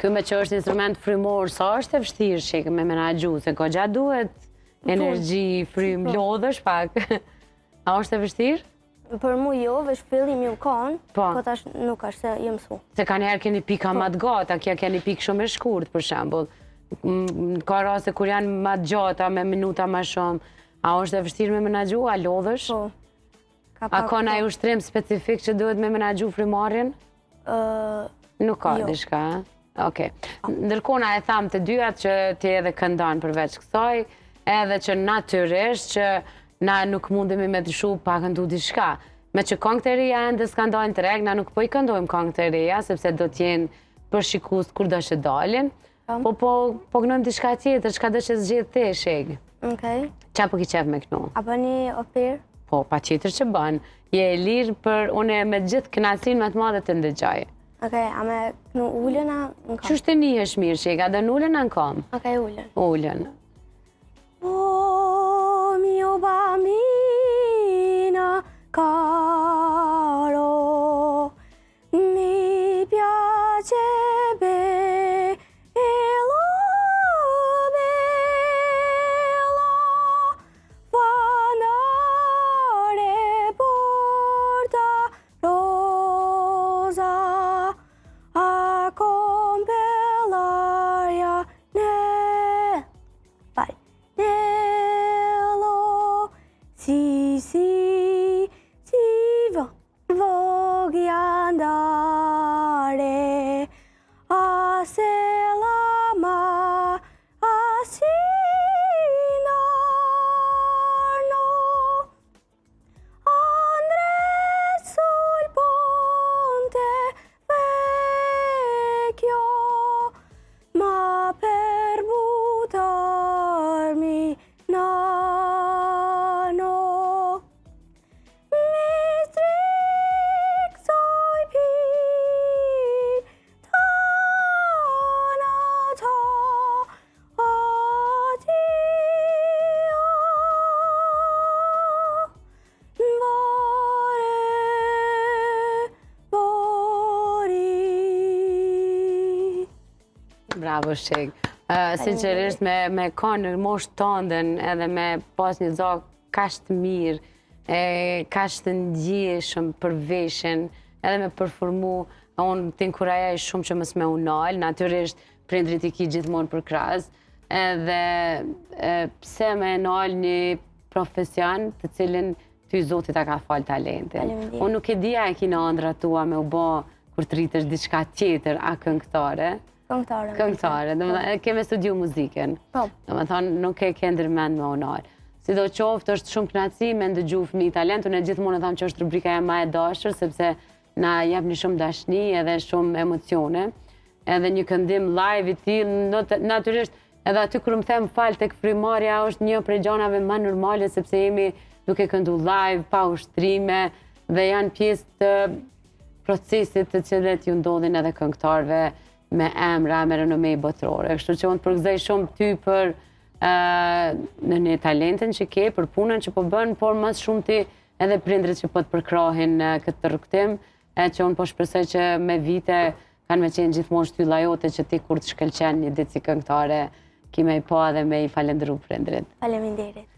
Ky me që është instrument frymor, sa është e vështirë që me menaxhu, se goxha duhet energji, frym, lodhësh pak. A është e vështirë? Për mu jo, veç fillim ju kanë, Po tash nuk është se jem su. Se ka njerë keni pika ma të gata, kja keni pikë shumë e shkurt, për shembull. Ka raste kur janë ma të gjata, me minuta ma shumë. A është e vështirë me menaxhu, a lodhësh? Po. A ka ndonjë ushtrim specifik që duhet me menaxhu frymarrjen? Nuk ka diçka, Okej. Ndërkohë na e tham të dyat që ti edhe këndon përveç kësaj, edhe që natyrisht që na nuk mundemi me të shu pa këndu diçka. Me që këngët e reja ende s'kandojnë të reg, na nuk po i këndojmë këngët e reja, sepse do t'jenë për shikus kur do që dalin. Po kënojmë diçka tjetër, çka do që zgjedh ti, Sheg. Okej. Qa po ki qef me kënu? A bëni oper? Po, pa qitër që bën. Je e lirë për une me gjithë kënaqësinë më të madhe të ndëgjoj. Okej, a me kënu ullën a në kam? Qështë të nihesh mirë, Sheg, a do n'ullën a në kam? Okej, ullën. Ullën. O, mio bambino caro, mi piace bello, vanare porta rosa a compellaria voglio andare a Selama, a Sinarno, andrei sul ponte vecchio, ma per buttarmi Bravo, Sheg. Sinqerisht me kanë në moshë tëndën edhe me pas një zog kaq të mirë, kaq të ndjeshëm për veshjen, edhe me performu, unë t'inkurajoj shumë që mos me u nal, natyrisht prindrit i ki gjithmonë për krahas, edhe pse me nal një profesion të cilin ty Zoti ta ka fal talentin. Unë nuk e dija e kina ëndra tua me u bë kur të rritesh diçka tjetër, a këngëtare? Këngëtare, keme studiu muzikën. Domethënë nuk e ke ndërmend me unal. Sidoqoftë është shumë kënaqësi me ndëgju fëmijë talent, unë gjithmonë e tham që është rubrika e ma e dashur, sepse na jep një shumë dashni edhe shumë emocione. Edhe një këndim live i tillë, natyrisht edhe aty kur më them fal tek frymarrja është një prej gjanave më normale sepse jemi duke këndu live, pa ushtrime dhe janë pjesë të procesit të cilet ju ndodhin edhe këngëtarëve me emra, me renome botërore. Kështu që unë përgëzoj shumë ty për në një talentin që ke, për punën që po bën, por mas shumë ti edhe prindrit që po të përkrahin këtë rrugtim, që unë po shpresoj që me vite kanë me qenë gjithmonë shtylla jote që ti kur të shkëlqen një ditë si këngëtare, ki me i pa dhe me i falendëru prindrit. Faleminderit.